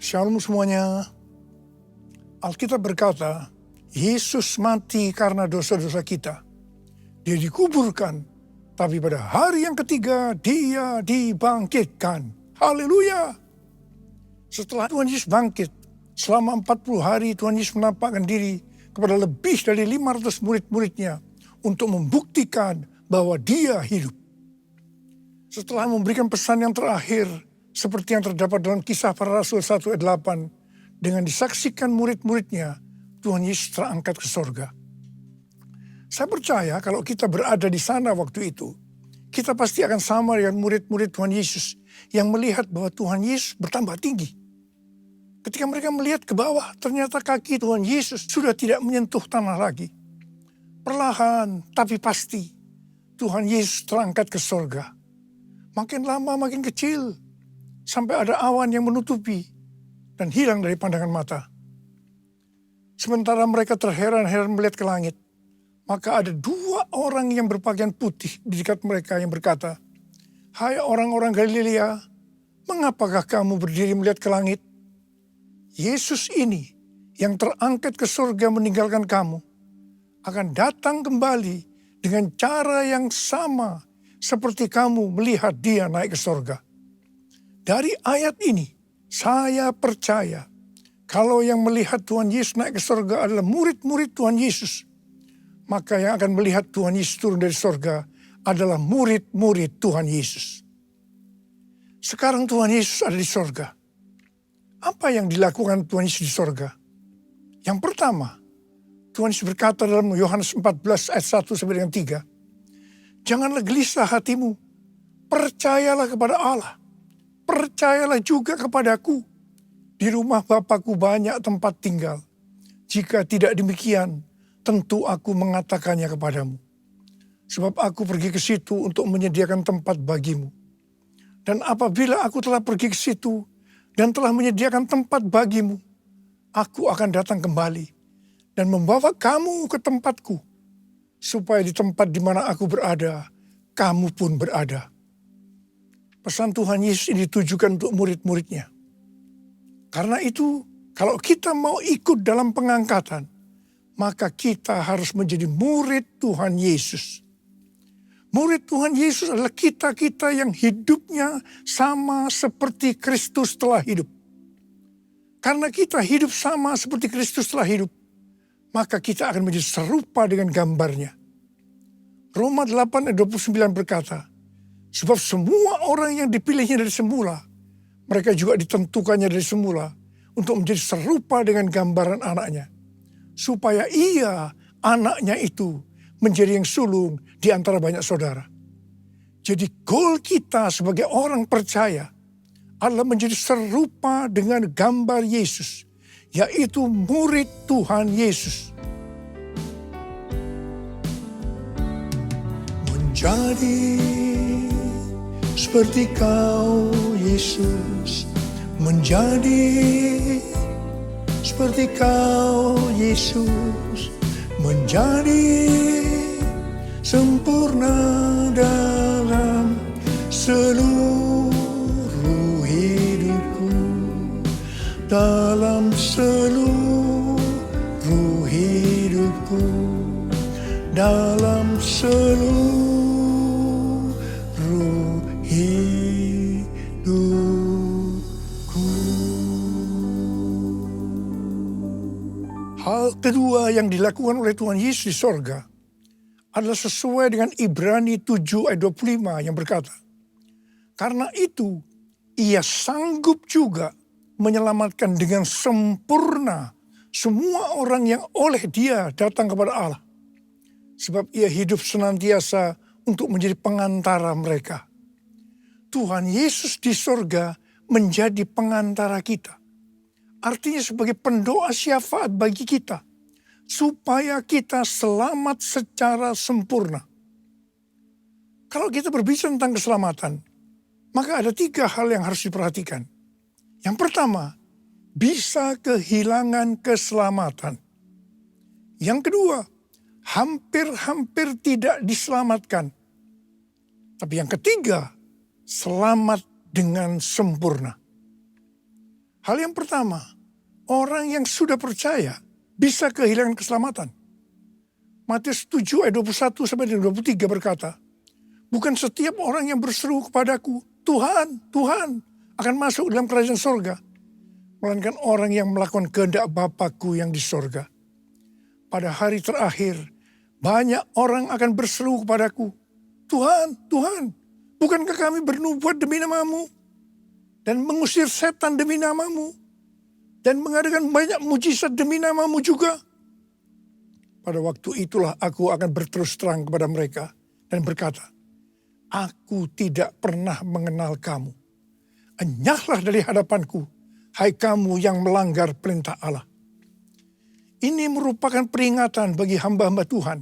Shalom semuanya. Alkitab berkata, Yesus mati karena dosa-dosa kita. Dia dikuburkan, tapi pada hari yang ketiga dia dibangkitkan. Haleluya. Setelah Tuhan Yesus bangkit, selama 40 hari Tuhan Yesus menampakkan diri kepada lebih dari 500 murid-muridnya untuk membuktikan bahwa dia hidup. Setelah memberikan pesan yang terakhir, seperti yang terdapat dalam Kisah Para Rasul 1 ayat 8, dengan disaksikan murid-muridnya, Tuhan Yesus terangkat ke sorga. Saya percaya kalau kita berada di sana waktu itu, kita pasti akan sama dengan murid-murid Tuhan Yesus yang melihat bahwa Tuhan Yesus bertambah tinggi. Ketika mereka melihat ke bawah, ternyata kaki Tuhan Yesus sudah tidak menyentuh tanah lagi. Perlahan tapi pasti, Tuhan Yesus terangkat ke sorga. Makin lama makin kecil, sampai ada awan yang menutupi dan hilang dari pandangan mata. Sementara mereka terheran-heran melihat ke langit, maka ada 2 orang yang berpakaian putih di dekat mereka yang berkata, "Hai orang-orang Galilea, mengapakah kamu berdiri melihat ke langit? Yesus ini yang terangkat ke surga meninggalkan kamu, akan datang kembali dengan cara yang sama seperti kamu melihat dia naik ke surga." Dari ayat ini, saya percaya kalau yang melihat Tuhan Yesus naik ke surga adalah murid-murid Tuhan Yesus, maka yang akan melihat Tuhan Yesus turun dari surga adalah murid-murid Tuhan Yesus. Sekarang Tuhan Yesus ada di surga. Apa yang dilakukan Tuhan Yesus di surga? Yang pertama, Tuhan Yesus berkata dalam Yohanes 14 ayat 1 sampai dengan 3, "Janganlah gelisah hatimu, percayalah kepada Allah. Percayalah juga kepadaku. Di rumah Bapa-Ku banyak tempat tinggal. Jika tidak demikian, tentu aku mengatakannya kepadamu. Sebab aku pergi ke situ untuk menyediakan tempat bagimu. Dan apabila aku telah pergi ke situ dan telah menyediakan tempat bagimu, aku akan datang kembali dan membawa kamu ke tempatku, supaya di tempat di mana aku berada, kamu pun berada." Pesan Tuhan Yesus ini ditujukan untuk murid-muridnya. Karena itu, kalau kita mau ikut dalam pengangkatan, maka kita harus menjadi murid Tuhan Yesus. Murid Tuhan Yesus adalah kita-kita yang hidupnya sama seperti Kristus telah hidup. Karena kita hidup sama seperti Kristus telah hidup, maka kita akan menjadi serupa dengan gambarnya. Roma 8 ayat 29 berkata, "Sebab semua orang yang dipilihnya dari semula, mereka juga ditentukannya dari semula untuk menjadi serupa dengan gambaran anaknya, supaya ia, anaknya itu, menjadi yang sulung di antara banyak saudara." Jadi goal kita sebagai orang percaya adalah menjadi serupa dengan gambar Yesus, yaitu murid Tuhan Yesus. Menjadi seperti Kau, Yesus, menjadi seperti Kau, Yesus, menjadi sempurna dalam seluruh hidupku, dalam seluruh hidupku, dalam seluruh hal kedua yang dilakukan oleh Tuhan Yesus di sorga adalah sesuai dengan Ibrani 7 ayat 25 yang berkata, "Karena itu ia sanggup juga menyelamatkan dengan sempurna semua orang yang oleh dia datang kepada Allah. Sebab ia hidup senantiasa untuk menjadi pengantara mereka." Tuhan Yesus di sorga menjadi pengantara kita. Artinya sebagai pendoa syafaat bagi kita, supaya kita selamat secara sempurna. Kalau kita berbicara tentang keselamatan, maka ada 3 hal yang harus diperhatikan. Yang pertama, bisa kehilangan keselamatan. Yang kedua, hampir-hampir tidak diselamatkan. Tapi yang ketiga, selamat dengan sempurna. Hal yang pertama, orang yang sudah percaya bisa kehilangan keselamatan. Matius 7 ayat 21 sampai 23 berkata, bukan setiap orang yang berseru kepadaku, Tuhan, Tuhan, akan masuk dalam kerajaan sorga. Melainkan orang yang melakukan kehendak Bapa-Ku yang di sorga. Pada hari terakhir, banyak orang akan berseru kepadaku, Tuhan, Tuhan, bukankah kami bernubuat demi namamu? Dan mengusir setan demi namamu? Dan mengadakan banyak mujizat demi namamu juga? Pada waktu itulah aku akan berterus terang kepada mereka dan berkata, aku tidak pernah mengenal kamu. Enyahlah dari hadapanku, hai kamu yang melanggar perintah Allah. Ini merupakan peringatan bagi hamba-hamba Tuhan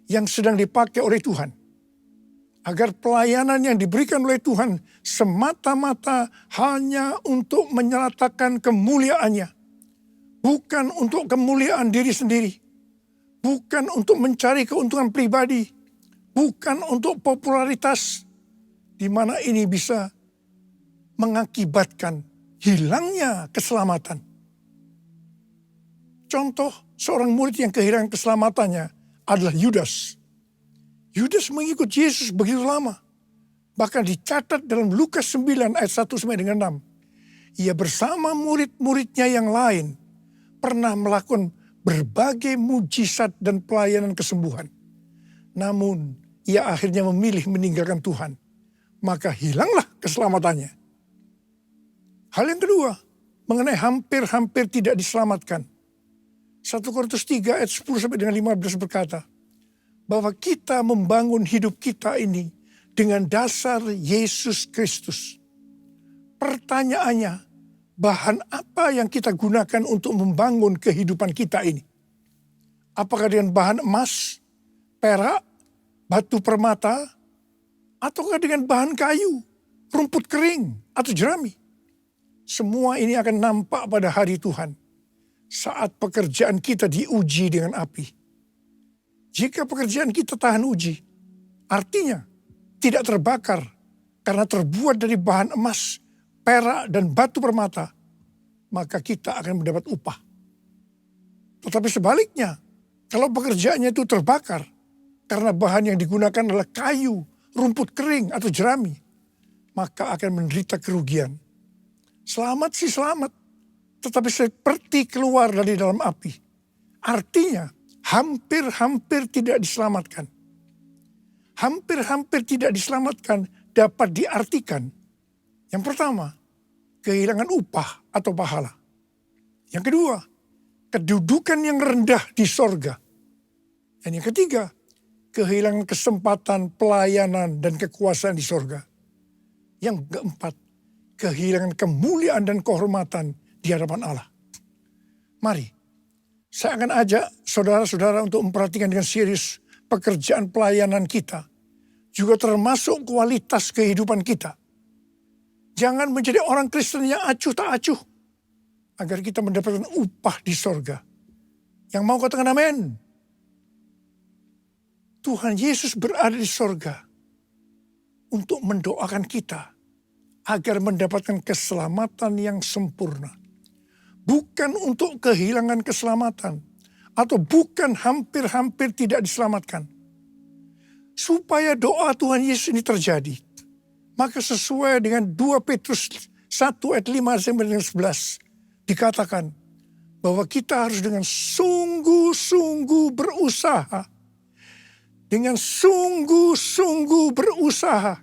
yang sedang dipakai oleh Tuhan. Agar pelayanan yang diberikan oleh Tuhan semata-mata hanya untuk menyatakan kemuliaannya. Bukan untuk kemuliaan diri sendiri. Bukan untuk mencari keuntungan pribadi. Bukan untuk popularitas. Di mana ini bisa mengakibatkan hilangnya keselamatan. Contoh seorang murid yang kehilangan keselamatannya adalah Yudas. Yudas mengikut Yesus begitu lama. Bahkan dicatat dalam Lukas 9 ayat 1 sampai dengan 6. Ia bersama murid-muridnya yang lain pernah melakukan berbagai mujizat dan pelayanan kesembuhan. Namun ia akhirnya memilih meninggalkan Tuhan. Maka hilanglah keselamatannya. Hal yang kedua, mengenai hampir-hampir tidak diselamatkan. 1 Korintus 3 ayat 10 sampai dengan 15 berkata, bahwa kita membangun hidup kita ini dengan dasar Yesus Kristus. Pertanyaannya, bahan apa yang kita gunakan untuk membangun kehidupan kita ini? Apakah dengan bahan emas, perak, batu permata, ataukah dengan bahan kayu, rumput kering, atau jerami? Semua ini akan nampak pada hari Tuhan saat pekerjaan kita diuji dengan api. Jika pekerjaan kita tahan uji, artinya tidak terbakar karena terbuat dari bahan emas, perak, dan batu permata, maka kita akan mendapat upah. Tetapi sebaliknya, kalau pekerjaannya itu terbakar karena bahan yang digunakan adalah kayu, rumput kering, atau jerami, maka akan menderita kerugian. Selamat sih selamat, tetapi seperti keluar dari dalam api. Artinya, hampir-hampir tidak diselamatkan. Hampir-hampir tidak diselamatkan dapat diartikan. Yang pertama, kehilangan upah atau pahala. Yang kedua, kedudukan yang rendah di sorga. Dan yang ketiga, kehilangan kesempatan pelayanan dan kekuasaan di sorga. Yang keempat, kehilangan kemuliaan dan kehormatan di hadapan Allah. Mari, saya akan ajak saudara-saudara untuk memperhatikan dengan serius pekerjaan pelayanan kita. Juga termasuk kualitas kehidupan kita. Jangan menjadi orang Kristen yang acuh tak acuh. Agar kita mendapatkan upah di sorga. Yang mau katakan amin. Tuhan Yesus berada di sorga. Untuk mendoakan kita. Agar mendapatkan keselamatan yang sempurna. Bukan untuk kehilangan keselamatan. Atau bukan hampir-hampir tidak diselamatkan. Supaya doa Tuhan Yesus ini terjadi. Maka sesuai dengan 2 Petrus 1 ayat 5 sampai 11. Dikatakan bahwa kita harus dengan sungguh-sungguh berusaha. Dengan sungguh-sungguh berusaha.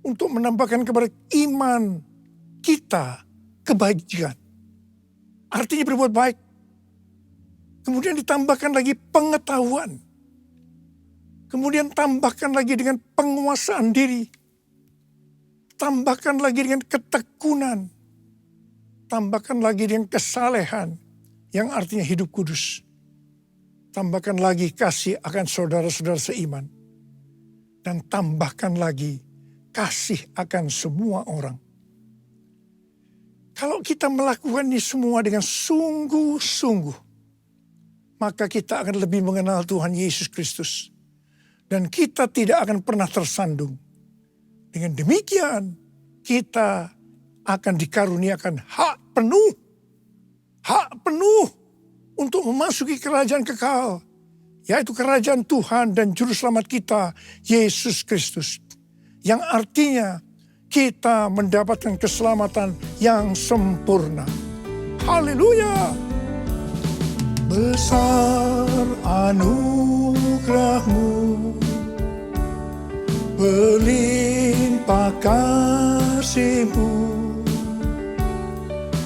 Untuk menambahkan kepada iman kita kebaikan. Artinya berbuat baik. Kemudian ditambahkan lagi pengetahuan. Kemudian tambahkan lagi dengan penguasaan diri. Tambahkan lagi dengan ketekunan. Tambahkan lagi dengan kesalehan. Yang artinya hidup kudus. Tambahkan lagi kasih akan saudara-saudara seiman. Dan tambahkan lagi kasih akan semua orang. Kalau kita melakukan ini semua dengan sungguh-sungguh, maka kita akan lebih mengenal Tuhan Yesus Kristus. Dan kita tidak akan pernah tersandung. Dengan demikian, kita akan dikaruniakan hak penuh untuk memasuki kerajaan kekal, yaitu kerajaan Tuhan dan Juru Selamat kita, Yesus Kristus. Yang artinya kita mendapatkan keselamatan yang sempurna. Haleluya! Besar anugerah-Mu, berlimpah kasih-Mu,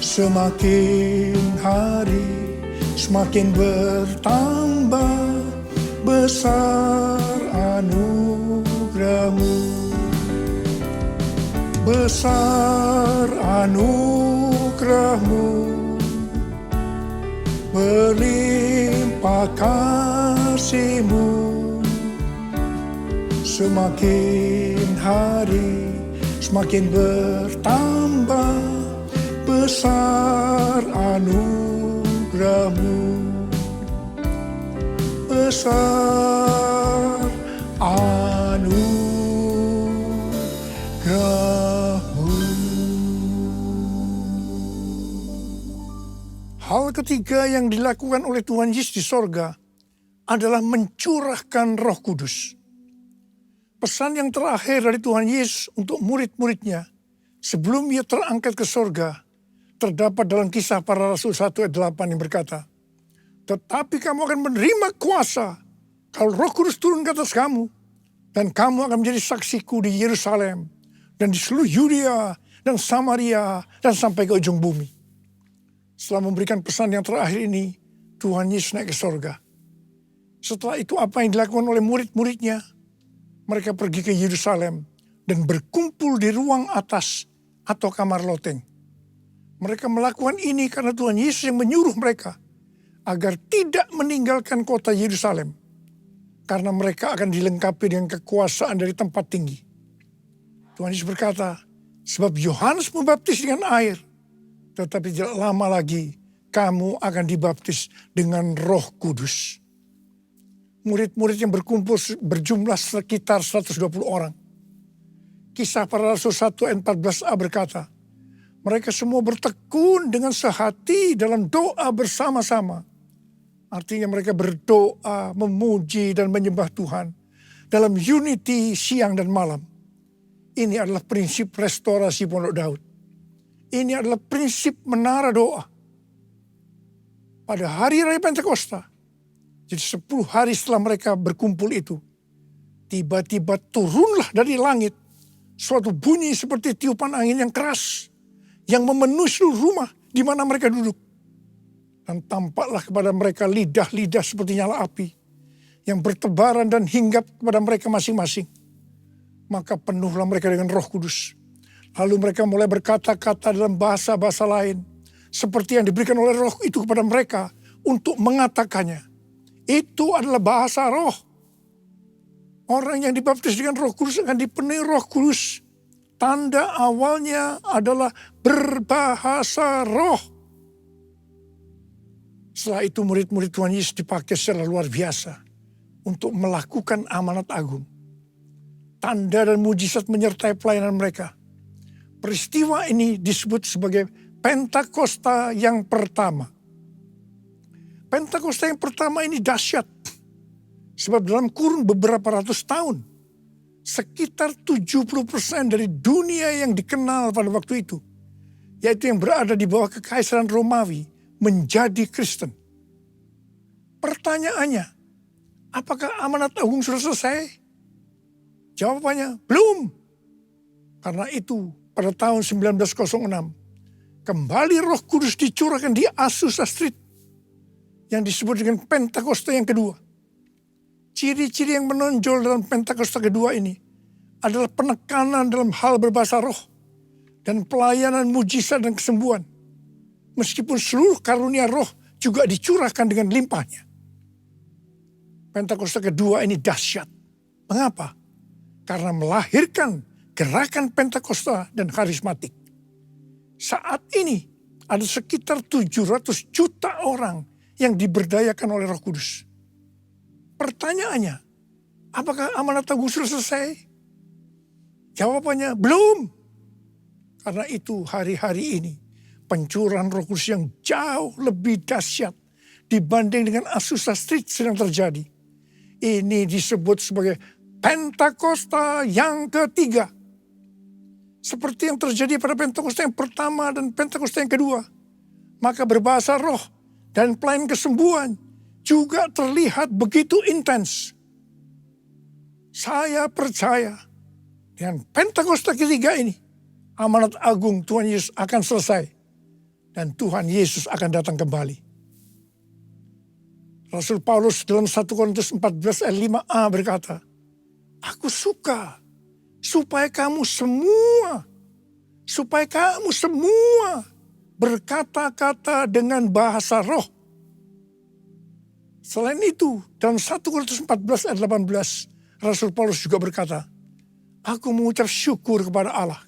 semakin hari semakin bertambah. Besar anugerah-Mu, besar anugerah-Mu, berlimpah kasih-Mu, semakin hari semakin bertambah. Besar anugerah-Mu, besar anugerah-Mu. Hal ketiga yang dilakukan oleh Tuhan Yesus di sorga adalah mencurahkan Roh Kudus. Pesan yang terakhir dari Tuhan Yesus untuk murid-muridnya sebelum ia terangkat ke sorga terdapat dalam Kisah Para Rasul 1 ayat 8 yang berkata, "Tetapi kamu akan menerima kuasa kalau Roh Kudus turun ke atas kamu, dan kamu akan menjadi saksiku di Yerusalem dan di seluruh Yudea dan Samaria dan sampai ke ujung bumi." Setelah memberikan pesan yang terakhir ini, Tuhan Yesus naik ke sorga. Setelah itu apa yang dilakukan oleh murid-muridnya? Mereka pergi ke Yerusalem dan berkumpul di ruang atas atau kamar loteng. Mereka melakukan ini karena Tuhan Yesus yang menyuruh mereka agar tidak meninggalkan kota Yerusalem, karena mereka akan dilengkapi dengan kekuasaan dari tempat tinggi. Tuhan Yesus berkata, sebab Yohanes membaptis dengan air, tetapi tidak lama lagi kamu akan dibaptis dengan Roh Kudus. Murid-murid yang berkumpul berjumlah sekitar 120 orang. Kisah Para Rasul 1 ayat 14a berkata, mereka semua bertekun dengan sehati dalam doa bersama-sama. Artinya mereka berdoa, memuji dan menyembah Tuhan dalam unity siang dan malam. Ini adalah prinsip restorasi Pondok Daud. Ini adalah prinsip menara doa. Pada hari Raya Pentakosta, jadi 10 hari setelah mereka berkumpul itu, tiba-tiba turunlah dari langit suatu bunyi seperti tiupan angin yang keras, yang memenuhi seluruh rumah di mana mereka duduk. Dan tampaklah kepada mereka lidah-lidah seperti nyala api, yang bertebaran dan hinggap kepada mereka masing-masing. Maka penuhlah mereka dengan Roh Kudus. Lalu mereka mulai berkata-kata dalam bahasa-bahasa lain, seperti yang diberikan oleh Roh itu kepada mereka untuk mengatakannya. Itu adalah bahasa roh. Orang yang dibaptis dengan Roh Kudus akan dipenuhi Roh Kudus. Tanda awalnya adalah berbahasa roh. Setelah itu murid-murid Tuhan Yesus dipakai secara luar biasa untuk melakukan amanat agung. Tanda dan mujizat menyertai pelayanan mereka. Peristiwa ini disebut sebagai Pentakosta yang pertama. Pentakosta yang pertama ini dahsyat. Sebab dalam kurun beberapa ratus tahun, sekitar 70% dari dunia yang dikenal pada waktu itu, yaitu yang berada di bawah kekaisaran Romawi, menjadi Kristen. Pertanyaannya, apakah amanat agung sudah selesai? Jawabannya, belum. Karena itu, pada tahun 1906, kembali Roh Kudus dicurahkan di Azusa Street, yang disebut dengan Pentakosta yang kedua. Ciri-ciri yang menonjol dalam Pentakosta kedua ini adalah penekanan dalam hal berbahasa roh dan pelayanan mujizat dan kesembuhan. Meskipun seluruh karunia roh juga dicurahkan dengan limpahnya. Pentakosta kedua ini dahsyat. Mengapa? Karena melahirkan gerakan Pentakosta dan karismatik. Saat ini ada sekitar 700 juta orang yang diberdayakan oleh Roh Kudus. Pertanyaannya, apakah amanat agung sudah selesai? Jawabannya, belum. Karena itu hari-hari ini pencurahan Roh Kudus yang jauh lebih dahsyat dibanding dengan Azusa Street sedang terjadi. Ini disebut sebagai Pentakosta yang ketiga. Seperti yang terjadi pada Pentakosta yang pertama dan Pentakosta yang kedua. Maka berbahasa roh dan pelayanan kesembuhan juga terlihat begitu intens. Saya percaya dengan Pentakosta ketiga ini, amanat agung Tuhan Yesus akan selesai. Dan Tuhan Yesus akan datang kembali. Rasul Paulus dalam 1 Korintus 14 ayat 5a berkata, aku suka supaya kamu semua berkata-kata dengan bahasa roh. Selain itu, dalam 1 Korintus 14 ayat 18, Rasul Paulus juga berkata, aku mengucap syukur kepada Allah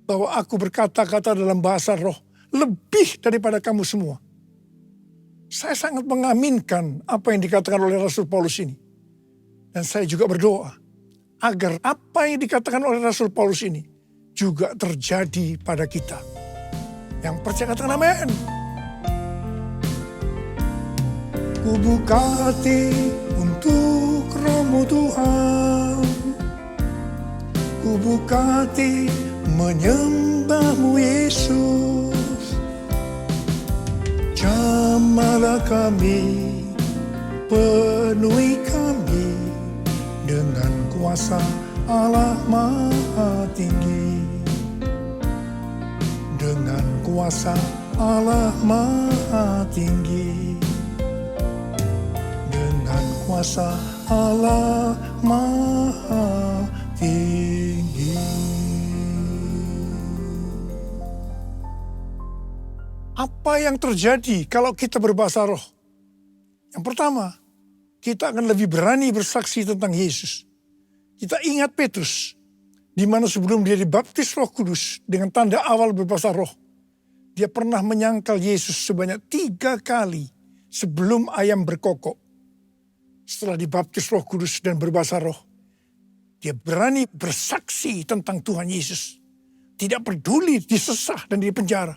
bahwa aku berkata-kata dalam bahasa roh lebih daripada kamu semua. Saya sangat mengaminkan apa yang dikatakan oleh Rasul Paulus ini. Dan saya juga berdoa agar apa yang dikatakan oleh Rasul Paulus ini juga terjadi pada kita. Yang percaya katakan amin. Ku buka hati untuk Roh-Mu Tuhan. Ku buka hati menyembah-Mu Yesus. Jamalah kami, penuhi kami dengan kuasa Allah Maha Tinggi. Dengan kuasa Allah Maha Tinggi. Dengan kuasa Allah Maha Tinggi. Apa yang terjadi kalau kita berbahasa roh? Yang pertama, kita akan lebih berani bersaksi tentang Yesus. Kita ingat Petrus, di mana sebelum dia dibaptis Roh Kudus dengan tanda awal berbahasa roh, dia pernah menyangkal Yesus sebanyak 3 kali sebelum ayam berkokok. Setelah dibaptis Roh Kudus dan berbahasa roh, dia berani bersaksi tentang Tuhan Yesus. Tidak peduli disesah dan dipenjara.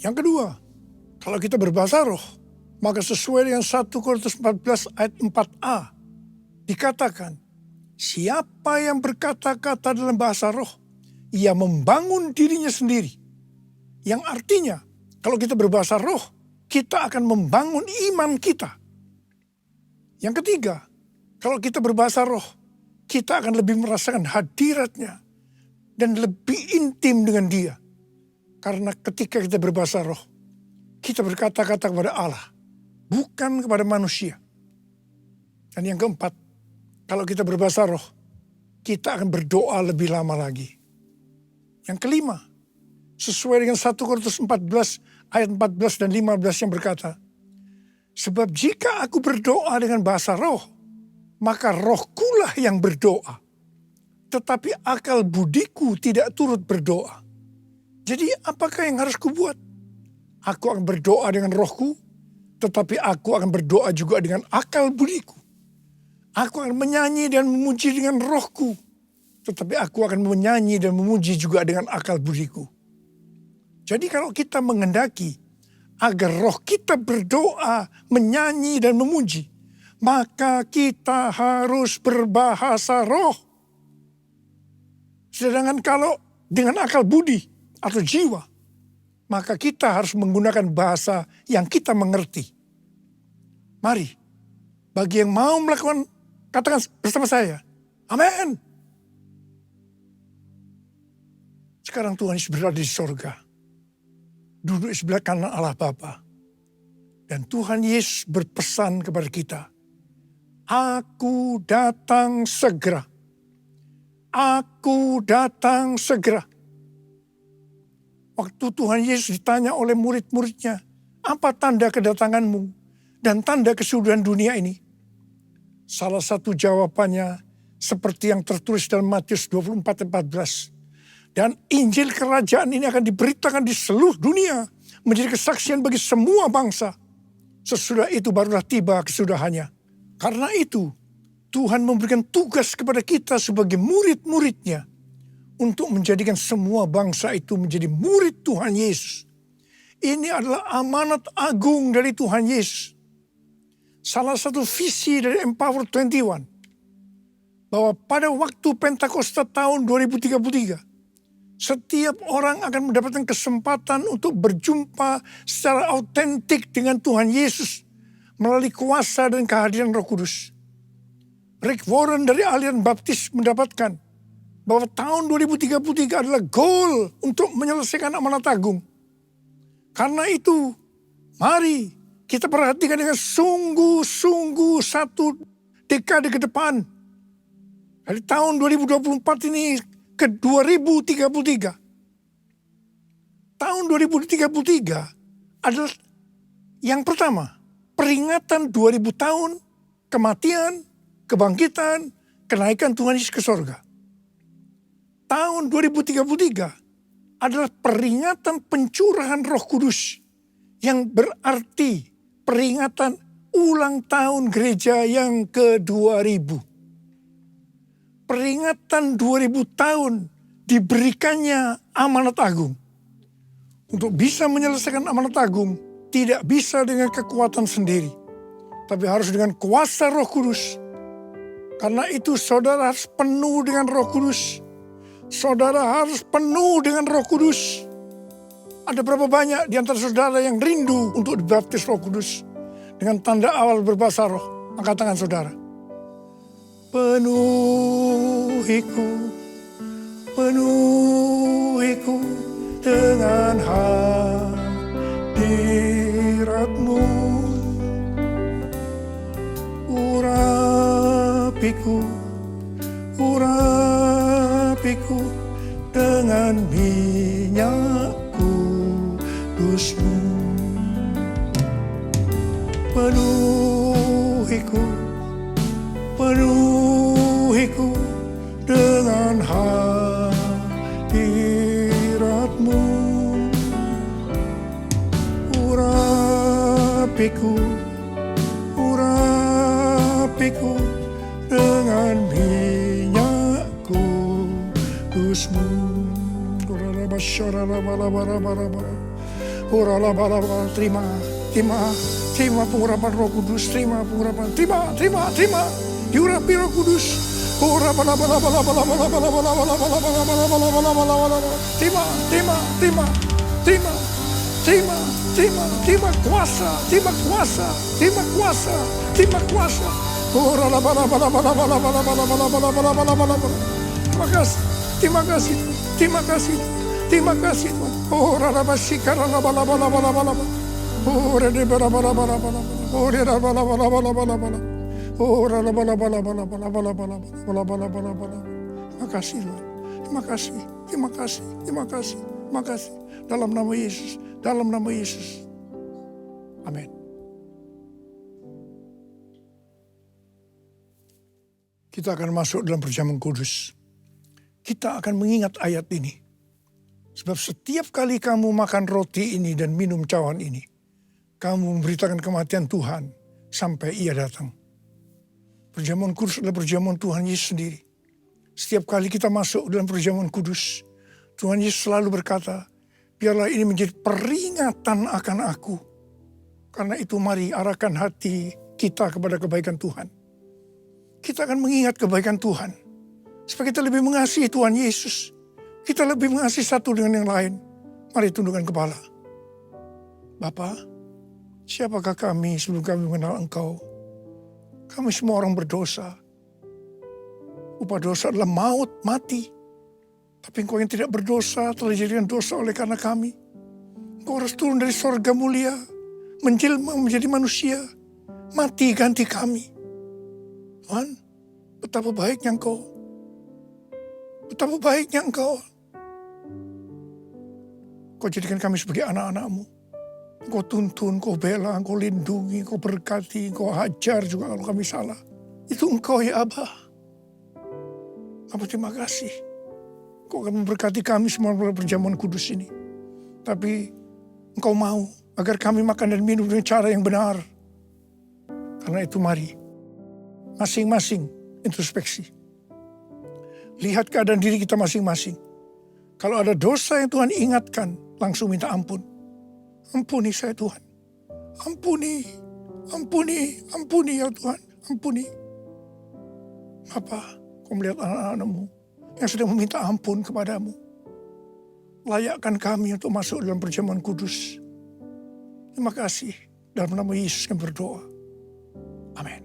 Yang kedua, kalau kita berbahasa roh, maka sesuai dengan 1 Korintus 14 ayat 4a, dikatakan, siapa yang berkata-kata dalam bahasa roh, ia membangun dirinya sendiri. Yang artinya, kalau kita berbahasa roh, kita akan membangun iman kita. Yang ketiga, kalau kita berbahasa roh, kita akan lebih merasakan hadiratnya dan lebih intim dengan dia. Karena ketika kita berbahasa roh, kita berkata-kata kepada Allah, bukan kepada manusia. Dan yang keempat, kalau kita berbahasa roh, kita akan berdoa lebih lama lagi. Yang kelima, sesuai dengan 1 Korintus 14 ayat 14 dan 15 yang berkata, sebab jika aku berdoa dengan bahasa roh, maka rohkulah yang berdoa. Tetapi akal budiku tidak turut berdoa. Jadi apakah yang harus kubuat? Aku akan berdoa dengan rohku, tetapi aku akan berdoa juga dengan akal budiku. Aku akan menyanyi dan memuji dengan rohku, tetapi aku akan menyanyi dan memuji juga dengan akal budiku. Jadi kalau kita menghendaki agar roh kita berdoa, menyanyi dan memuji, maka kita harus berbahasa roh. Sedangkan kalau dengan akal budi atau jiwa, maka kita harus menggunakan bahasa yang kita mengerti. Mari, bagi yang mau melakukan, katakan bersama saya, amin. Sekarang Tuhan Yesus berada di sorga, duduk di sebelah kanan Allah Bapa. Dan Tuhan Yesus berpesan kepada kita, aku datang segera. Aku datang segera. Waktu Tuhan Yesus ditanya oleh murid-muridnya, apa tanda kedatanganmu dan tanda kesudahan dunia ini? Salah satu jawabannya seperti yang tertulis dalam Matius 24:14. Dan Injil kerajaan ini akan diberitakan di seluruh dunia, menjadi kesaksian bagi semua bangsa. Sesudah itu barulah tiba kesudahannya. Karena itu, Tuhan memberikan tugas kepada kita sebagai murid-muridnya untuk menjadikan semua bangsa itu menjadi murid Tuhan Yesus. Ini adalah amanat agung dari Tuhan Yesus. Salah satu visi dari Empower 21, bahwa pada waktu Pentakosta tahun 2033, setiap orang akan mendapatkan kesempatan untuk berjumpa secara autentik dengan Tuhan Yesus melalui kuasa dan kehadiran Roh Kudus. Rick Warren dari aliran Baptis mendapatkan bahwa tahun 2033 adalah goal untuk menyelesaikan amanat agung. Karena itu, mari kita perhatikan dengan sungguh-sungguh satu dekade ke depan. Dari tahun 2024 ini ke 2033. Tahun 2033 adalah yang pertama, peringatan 2000 tahun kematian, kebangkitan, kenaikan Tuhan Yesus ke sorga. Tahun 2033 adalah peringatan pencurahan Roh Kudus, yang berarti peringatan ulang tahun gereja yang ke-2000. Peringatan 2000 tahun diberikannya amanat agung. Untuk bisa menyelesaikan amanat agung, tidak bisa dengan kekuatan sendiri, tapi harus dengan kuasa Roh Kudus. Karena itu saudara harus penuh dengan Roh Kudus. Saudara harus penuh dengan Roh Kudus. Ada berapa banyak di antara saudara yang rindu untuk dibaptis Roh Kudus dengan tanda awal berbahasa roh? Angkat tangan saudara. Penuhiku, penuhiku dengan hadirat-Mu. Urapiku, urapiku dengan minyak kudus-Mu. Penuhiku, penuhiku dengan hadirat-Mu. Urapiku, urapiku dengan minyak kudus-Mu. Terima, terima pengurapan Roh Kudus, terima pengurapan, terima, diurapi Roh Kudus. Terima kuasa. Terima kasih Tuhan. Terima kasih. Dalam nama Yesus. Amin. Kita akan masuk dalam perjamuan kudus. Kita akan mengingat ayat ini. Sebab setiap kali kamu makan roti ini dan minum cawan ini, kamu memberitakan kematian Tuhan sampai Ia datang. Perjamuan kudus adalah perjamuan Tuhan Yesus sendiri. Setiap kali kita masuk dalam perjamuan kudus, Tuhan Yesus selalu berkata, biarlah ini menjadi peringatan akan aku. Karena itu mari arahkan hati kita kepada kebaikan Tuhan. Kita akan mengingat kebaikan Tuhan. Supaya kita lebih mengasihi Tuhan Yesus. Kita lebih mengasihi satu dengan yang lain. Mari tundukkan kepala. Bapa, siapakah kami sebelum kami mengenal Engkau? Kami semua orang berdosa. Upah dosa adalah maut, mati. Tapi Engkau yang tidak berdosa telah dijadikan dosa oleh karena kami. Engkau harus turun dari sorga mulia, menjelma menjadi manusia, mati ganti kami. Tuhan, betapa baiknya Engkau. Betapa baiknya Engkau. Kau jadikan kami sebagai anak-anak-Mu. Kau tuntun, Kau bela, Kau lindungi, Kau berkati, Kau hajar juga kalau kami salah. Itu Engkau ya Abah. Bapa, terima kasih. Kau akan memberkati kami semua dalam perjamuan kudus ini. Tapi Engkau mau agar kami makan dan minum dengan cara yang benar. Karena itu mari, masing-masing introspeksi. Lihat keadaan diri kita masing-masing. Kalau ada dosa yang Tuhan ingatkan, langsung minta ampun. Ampuni saya Tuhan. Ampuni, ampuni, ampuni ya Tuhan. Ampuni. Bapa, kau melihat anak-anakmu yang sedang meminta ampun kepadamu. Layakkan kami untuk masuk dalam perjamuan kudus. Terima kasih. Dalam nama Yesus kami berdoa. Amin.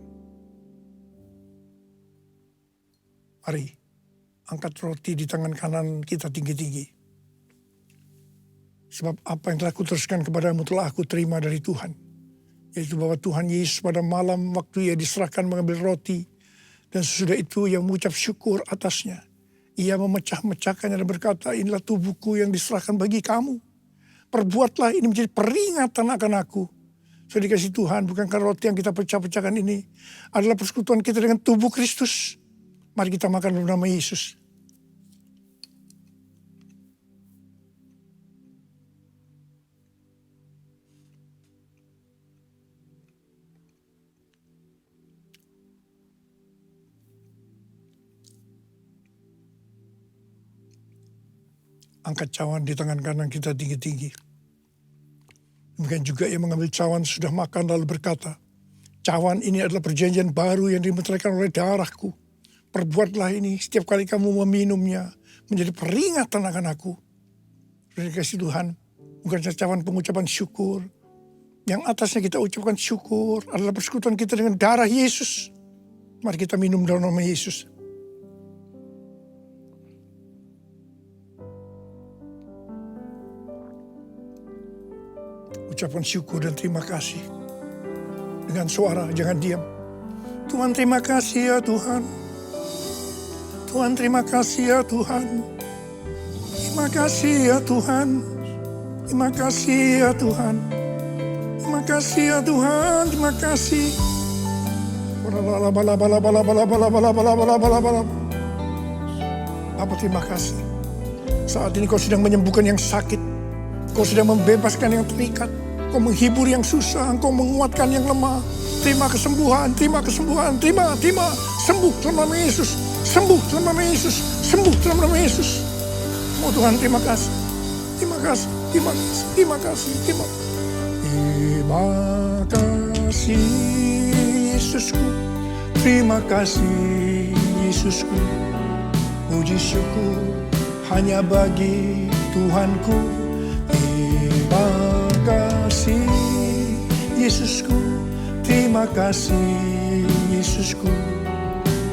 Mari, angkat roti di tangan kanan kita tinggi-tinggi. Sebab apa yang telah kuteruskan kepadamu telah aku terima dari Tuhan. Yaitu bahwa Tuhan Yesus pada malam waktu ia diserahkan mengambil roti. Dan sesudah itu ia mengucap syukur atasnya. Ia memecah-mecahkannya dan berkata, inilah tubuhku yang diserahkan bagi kamu. Perbuatlah ini menjadi peringatan akan aku. Sudah dikasih Tuhan, bukankah roti yang kita pecah-pecahkan ini adalah persekutuan kita dengan tubuh Kristus. Mari kita makan dalam nama Yesus. Angkat cawan di tangan kanan kita tinggi-tinggi. Demikian juga ia mengambil cawan sudah makan lalu berkata, cawan ini adalah perjanjian baru yang dimeteraikan oleh darahku. Perbuatlah ini setiap kali kamu meminumnya menjadi peringatan akan aku. Sudah dikasih Tuhan, bukan cawan pengucapan syukur. Yang atasnya kita ucapkan syukur adalah persekutuan kita dengan darah Yesus. Mari kita minum dalam nama Yesus. Ucapan syukur dan terima kasih. Dengan suara, jangan diam. Tuhan terima kasih ya Tuhan. Tuhan terima kasih ya Tuhan. Terima kasih ya Tuhan. Terima kasih ya Tuhan. Terima kasih ya Tuhan. Terima kasih. Apa terima kasih. Saat ini kau sedang menyembuhkan yang sakit. Kau sedang membebaskan yang terikat. Kau menghibur yang susah, Engkau menguatkan yang lemah. Terima kesembuhan, terima kesembuhan, terima. Sembuh dalam nama Yesus, sembuh dalam nama Yesus, sembuh dalam nama Yesus. Oh Tuhan, terima kasih, terima kasih, terima kasih, terima kasih, terima kasih Yesusku, terima kasih Yesusku. Puji syukur hanya bagi Tuhanku. Terima kasih Yesusku, terima kasih Yesusku.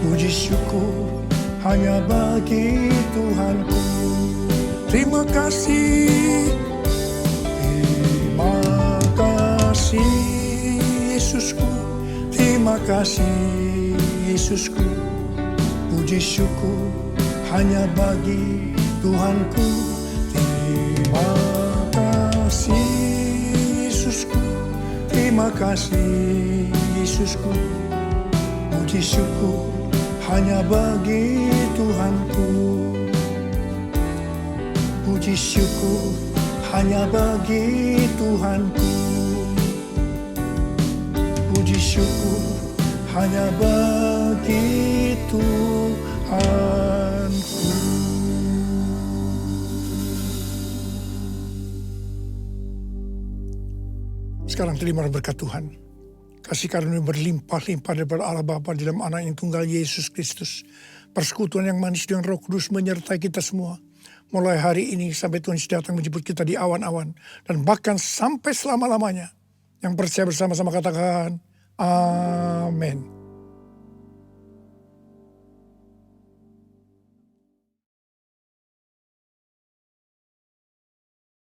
Puji syukur hanya bagi Tuhanku. Terima kasih, terima kasih Yesusku, terima kasih Yesusku. Puji syukur hanya bagi Tuhanku. Terima kasih Yesusku, terima kasih Yesusku. Puji syukur hanya bagi Tuhanku. Puji syukur hanya bagi Tuhanku. Puji syukur hanya bagi Tuhanku. Sekarang terima berkat Tuhan. Kasih karunia berlimpah-limpah daripada Allah Bapa di dalam Anak yang tunggal Yesus Kristus. Persekutuan yang manis dengan Roh Kudus menyertai kita semua. Mulai hari ini sampai Tuhan datang menjemput kita di awan-awan. Dan bahkan sampai selama-lamanya. Yang percaya bersama-sama katakan, Amin.